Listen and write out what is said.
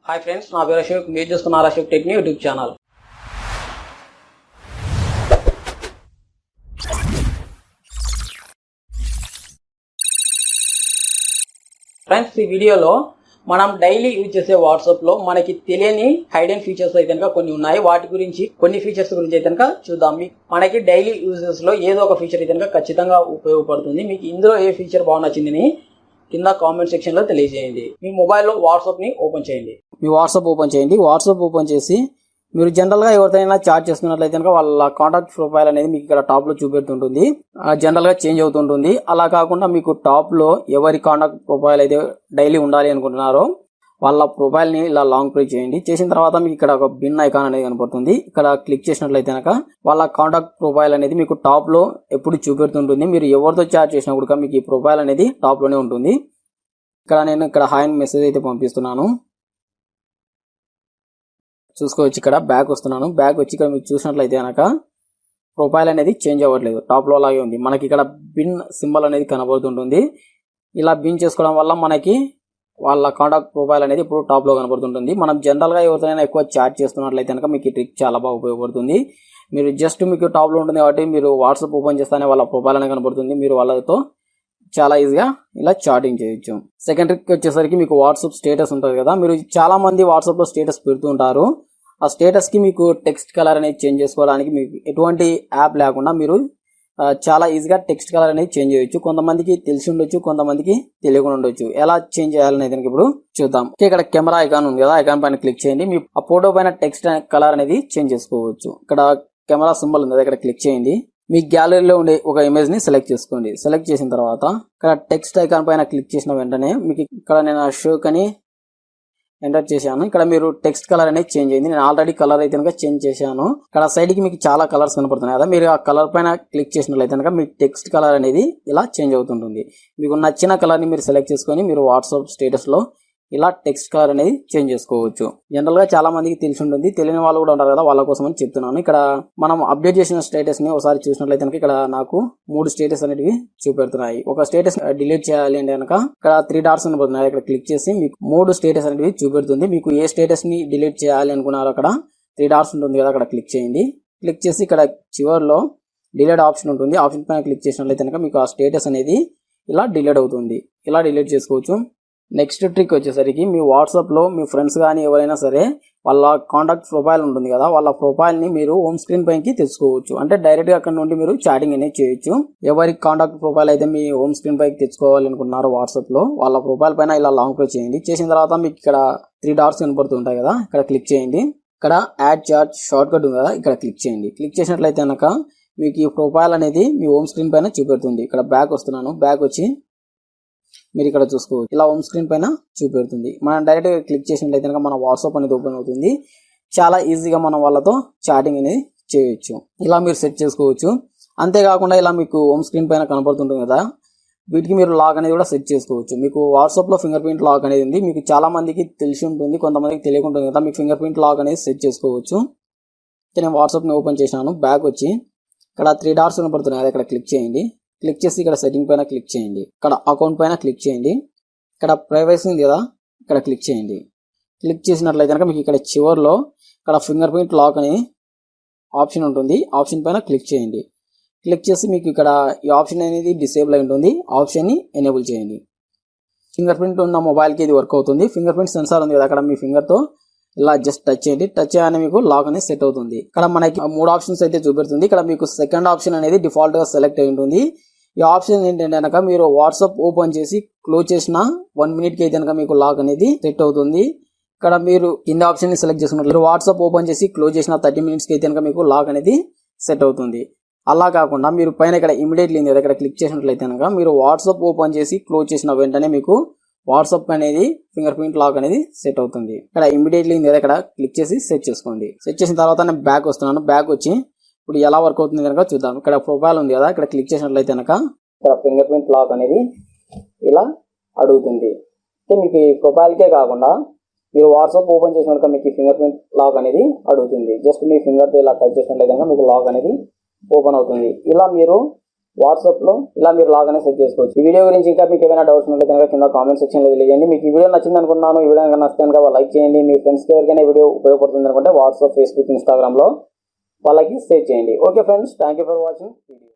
Hi friends, నా పేరు అశోక్. మీరు చూస్తున్నారు Ashok tech YouTube channel. Friends, ఈ వీడియోలో మనం డైలీ యూజ్ చేసే వాట్సాప్లో మనకి తెలియని హైడెన్ ఫీచర్స్ అయితే కనుక కొన్ని ఉన్నాయి. వాటి గురించి కొన్ని ఫీచర్స్ గురించి అయితే కనుక చూద్దాం. మనకి డైలీ యూజెస్లో ఏదో ఒక ఫీచర్ అయితే కనుక ఖచ్చితంగా ఉపయోగపడుతుంది. మీకు ఇందులో ఏ ఫీచర్ బాగా నచ్చిందని కింద కామెంట్ సెక్షన్లో తెలియజేయండి. మీ మొబైల్లో వాట్సాప్ని ఓపెన్ చేయండి. మీ వాట్సాప్ ఓపెన్ చేయండి. వాట్సాప్ ఓపెన్ చేసి మీరు జనరల్గా ఎవరితోనైనా చాట్ చేస్తున్నట్లయితే కనుక వాళ్ళ కాంటాక్ట్ ప్రొఫైల్ అనేది మీకు ఇక్కడ టాప్లో చూపెడుతుంటుంది. జనరల్గా చేంజ్ అవుతుంటుంది. అలా కాకుండా మీకు టాప్లో ఎవరి కాంటాక్ట్ ప్రొఫైల్ అయితే డైలీ ఉండాలి అనుకుంటున్నారో వాళ్ళ ప్రొఫైల్ని ఇలా లాంగ్ ప్రెస్ చేయండి. చేసిన తర్వాత మీకు ఇక్కడ ఒక బిన్ ఐకాన్ అనేది కనపడుతుంది. ఇక్కడ క్లిక్ చేసినట్లయితే కనుక వాళ్ళ కాంటాక్ట్ ప్రొఫైల్ అనేది మీకు టాప్లో ఎప్పుడు చూపెడుతుంటుంది. మీరు ఎవరితో చాట్ చేసినా కూడా మీకు ఈ ప్రొఫైల్ అనేది టాప్లోనే ఉంటుంది. నేను హాయ్ మెసేజ్ అయితే పంపిస్తున్నాను. చూసుకోవచ్చు. ఇక్కడ బ్యాక్ వస్తున్నాను. బ్యాక్ వచ్చి ఇక్కడ మీరు చూసినట్లయితే కనుక ప్రొఫైల్ అనేది చేంజ్ అవ్వట్లేదు, టాప్లో అలాగే ఉంది. మనకి ఇక్కడ బిన్ సింబల్ అనేది కనబడుతుంటుంది. ఇలా బిన్ చేసుకోవడం వల్ల మనకి వాళ్ళ కాంటాక్ట్ ప్రొఫైల్ అనేది ఇప్పుడు టాప్లో కనబడుతుంటుంది. మనం జనరల్గా ఎవరితోనైనా ఎక్కువ చాట్ చేస్తున్నట్లయితే కనుక మీకు ఈ ట్రిక్ చాలా బాగా ఉపయోగపడుతుంది. మీరు జస్ట్ మీకు టాప్లో ఉంటుంది కాబట్టి మీరు వాట్సాప్ ఓపెన్ చేస్తానే వాళ్ళ ప్రొఫైల్ అనేది కనబడుతుంది. మీరు వాళ్ళతో చాలా ఈజీగా ఇలా చాటింగ్ చేయొచ్చు. సెకండ్ ట్రిక్ వచ్చేసరికి మీకు వాట్సాప్ స్టేటస్ ఉంటుంది కదా. మీరు చాలా మంది వాట్సాప్లో స్టేటస్ పెడుతూ ఉంటారు. ఆ స్టేటస్కి మీకు టెక్స్ట్ కలర్ అనేది చేంజ్ చేసుకోవడానికి మీకు ఎటువంటి యాప్ లేకుండా మీరు చాలా ఈజీగా టెక్స్ట్ కలర్ అనేది చేంజ్ చేయొచ్చు. కొంతమందికి తెలిసి ఉండొచ్చు, కొంతమందికి తెలియకుండా ఉండొచ్చు. ఎలా చేంజ్ చేయాలనేది ఇప్పుడు చూద్దాం. ఇక్కడ కెమెరా ఐకాన్ ఉంది కదా, ఐకాన్ పైన క్లిక్ చేయండి. మీ ఆ ఫోటో పైన టెక్స్ట్ కలర్ అనేది చేంజ్ చేసుకోవచ్చు. ఇక్కడ కెమెరా సింబల్ ఉంది కదా, ఇక్కడ క్లిక్ చేయండి. మీ గ్యాలరీలో ఉండే ఒక ఇమేజ్ ని సెలెక్ట్ చేసుకోండి. సెలెక్ట్ చేసిన తర్వాత ఇక్కడ టెక్స్ట్ ఐకాన్ పైన క్లిక్ చేసిన వెంటనే మీకు ఇక్కడ నేను అశోక్ అని ఎంటర్ చేశాను. ఇక్కడ మీరు టెక్స్ట్ కలర్ అనేది చేంజ్ అయింది. నేను ఆల్రెడీ కలర్ అయితే కనుక చేంజ్ చేశాను. ఇక్కడ సైడ్ కి మీకు చాలా కలర్స్ కనపడుతున్నాయి కదా, మీరు ఆ కలర్ పైన క్లిక్ చేసినట్లయితే కనుక మీ టెక్స్ట్ కలర్ అనేది ఇలా చేంజ్ అవుతుంటుంది. మీకు నచ్చిన కలర్ ని మీరు సెలెక్ట్ చేసుకొని మీరు వాట్సాప్ స్టేటస్ లో ఇలా టెక్స్ట్ కలర్ అనేది చేంజ్ చేసుకోవచ్చు. జనరల్ గా చాలా మందికి తెలిసి ఉంటుంది, తెలియని వాళ్ళు కూడా ఉంటారు కదా, వాళ్ళ కోసం అని చెప్తున్నాను. ఇక్కడ మనం అప్డేట్ చేసిన స్టేటస్ ని ఒకసారి చూసినట్లయితే కనుక ఇక్కడ నాకు 3 స్టేటస్ అనేవి చూపెడుతున్నాయి. ఒక స్టేటస్ డిలీట్ చేయాలి అంటే కనుక ఇక్కడ 3 డాట్స్ కనబడుతున్నాయి. ఇక్కడ క్లిక్ చేసి మీకు 3 స్టేటస్ అనేవి చూపెడుతుంది. మీకు ఏ స్టేటస్ ని డిలీట్ చేయాలి అనుకున్నారో అక్కడ 3 డాట్స్ ఉంటుంది కదా, అక్కడ క్లిక్ చేయండి. క్లిక్ చేసి ఇక్కడ చివర్లో డిలీట్ ఆప్షన్ ఉంటుంది. ఆప్షన్ పైన క్లిక్ చేసినట్లయితే కనుక మీకు ఆ స్టేటస్ అనేది ఇలా డిలీట్ అవుతుంది. ఇలా డిలీట్ చేసుకోవచ్చు. నెక్స్ట్ ట్రిక్ వచ్చేసరికి మీ వాట్సాప్లో మీ ఫ్రెండ్స్ కానీ ఎవరైనా సరే వాళ్ళ కాంటాక్ట్ ప్రొఫైల్ ఉంటుంది కదా, వాళ్ళ ప్రొఫైల్ని మీరు హోమ్ స్క్రీన్ పైకి తెచ్చుకోవచ్చు. అంటే డైరెక్ట్గా అక్కడ నుండి మీరు చాటింగ్ అనేది చేయొచ్చు. ఎవరి కాంటాక్ట్ ప్రొఫైల్ అయితే మీ హోమ్ స్క్రీన్ పైకి తెచ్చుకోవాలనుకున్నారో వాట్సాప్లో వాళ్ళ ప్రొఫైల్ పైన ఇలా లాంగ్ ప్రెస్ చేయండి. చేసిన తర్వాత మీకు ఇక్కడ 3 డాట్స్ కనపడుతుంటాయి కదా, ఇక్కడ క్లిక్ చేయండి. ఇక్కడ యాడ్ చాట్ షార్ట్ కట్ ఉంది కదా, ఇక్కడ క్లిక్ చేయండి. క్లిక్ చేసినట్లయితే కనుక మీకు ఈ ప్రొఫైల్ అనేది మీ హోమ్ స్క్రీన్ పైన చూపెడుతుంది. ఇక్కడ బ్యాక్ వస్తున్నాను. బ్యాక్ వచ్చి మీరు ఇక్కడ చూసుకోవచ్చు, ఇలా హోమ్ స్క్రీన్ పైన చూపెడుతుంది. మనం డైరెక్ట్ గా క్లిక్ చేసినట్లయితే కనుక మన వాట్సాప్ అనేది ఓపెన్ అవుతుంది. చాలా ఈజీగా మనం వాళ్ళతో చాటింగ్ అనేది చేయొచ్చు. ఇలా మీరు సెట్ చేసుకోవచ్చు. అంతేకాకుండా ఇలా మీకు హోమ్ స్క్రీన్ పైన కనబడుతుంటుంది కదా, వీటికి మీరు లాక్ అనేది కూడా సెట్ చేసుకోవచ్చు. మీకు వాట్సాప్ లో ఫింగర్ ప్రింట్ లాక్ అనేది ఉంది. మీకు చాలా మందికి తెలిసి ఉంటుంది, కొంతమందికి తెలియకుంటుంది కదా, మీకు ఫింగర్ ప్రింట్ లాక్ అనేది సెట్ చేసుకోవచ్చు. నేను వాట్సాప్ ని ఓపెన్ చేశాను. బ్యాక్ వచ్చి ఇక్కడ 3 డాట్స్ కనబడుతున్నాయి, ఇక్కడ క్లిక్ చేయండి. క్లిక్ చేసి ఇక్కడ సెట్టింగ్ పైన క్లిక్ చేయండి. ఇక్కడ అకౌంట్ పైన క్లిక్ చేయండి. ఇక్కడ ప్రైవసీ ఉంది కదా, ఇక్కడ క్లిక్ చేయండి. క్లిక్ చేసినట్లయితే కనుక మీకు ఇక్కడ చివర్లో ఇక్కడ ఫింగర్ ప్రింట్ లాక్ అనే ఆప్షన్ ఉంటుంది. ఆప్షన్ పైన క్లిక్ చేయండి. క్లిక్ చేసి మీకు ఇక్కడ ఈ ఆప్షన్ అనేది డిసేబుల్ అయి ఉంటుంది. ఆప్షన్ని ఎనేబుల్ చేయండి. ఫింగర్ ప్రింట్ ఉన్న మొబైల్కి ఇది వర్క్ అవుతుంది. ఫింగర్ ప్రింట్ సెన్సార్ ఉంది కదా, అక్కడ మీ ఫింగర్తో ఇలా జస్ట్ టచ్ చేయండి. టచ్ చేయగానే మీకు లాక్ అనేది సెట్ అవుతుంది. ఇక్కడ మనకి 3 ఆప్షన్స్ అయితే చూపెడుతుంది. ఇక్కడ మీకు సెకండ్ ఆప్షన్ అనేది డిఫాల్ట్ గా సెలెక్ట్ అయి ఉంటుంది. ఈ ఆప్షన్ ఏంటంటే కనుక మీరు వాట్సాప్ ఓపెన్ చేసి క్లోజ్ చేసిన 1 మినిట్ కి అయితే కనుక మీకు లాక్ అనేది సెట్ అవుతుంది. ఇక్కడ మీరు కింద ఆప్షన్ ని సెలెక్ట్ చేసుకున్నట్లు వాట్సాప్ ఓపెన్ చేసి క్లోజ్ చేసిన 30 మినిట్స్ కి అయితే కనుక మీకు లాక్ అనేది సెట్ అవుతుంది. అలా కాకుండా మీరు పైన ఇక్కడ ఇమీడియట్లీ ఇక్కడ క్లిక్ చేసినట్లయితే కనుక మీరు వాట్సాప్ ఓపెన్ చేసి క్లోజ్ చేసిన వెంటనే మీకు వాట్సాప్ అనేది ఫింగర్ ప్రింట్ లాక్ అనేది సెట్ అవుతుంది. ఇక్కడ ఇమీడియట్లీ ఇక్కడ క్లిక్ చేసి సెట్ చేసుకోండి. సెట్ చేసిన తర్వాత నేను బ్యాక్ వస్తున్నాను. బ్యాక్ వచ్చి ఇప్పుడు ఎలా వర్క్ అవుతుంది కనుక చూద్దాం. ఇక్కడ ప్రొఫైల్ ఉంది కదా, ఇక్కడ క్లిక్ చేసినట్లయితే కనుక ఇక్కడ ఫింగర్ ప్రింట్ లాక్ అనేది ఇలా అడుగుతుంది. మీకు ఈ ప్రొఫైల్కే కాకుండా మీరు వాట్సాప్ ఓపెన్ చేసినాక మీకు ఫింగర్ ప్రింట్ లాక్ అనేది అడుగుతుంది. జస్ట్ మీ ఫింగర్తో ఇలా టచ్ చేసినట్లయితే మీకు లాక్ అనేది ఓపెన్ అవుతుంది. ఇలా మీరు వాట్సాప్లో ఇలా మీరు లాగానే సెట్ చేసుకోవచ్చు. ఈ వీడియో గురించి ఇంకా మీకు ఏమైనా డౌట్స్ ఉంటే కనుక కింద కామెంట్ సెక్షన్లో తెలియజేయండి. మీకు ఈ వీడియో నచ్చింది అనుకున్నాను. ఈ వీడియో కనుక నచ్చితే కనుక లైక్ చేయండి. మీ ఫ్రెండ్స్కి ఎవరికైనా వీడియో ఉపయోగపడుతుంది అనుకుంటే వాట్సాప్, ఫేస్బుక్, ఇన్స్టాగ్రామ్లో వాళ్ళకి షేర్ చేయండి. Okay friends, thank you for watching video.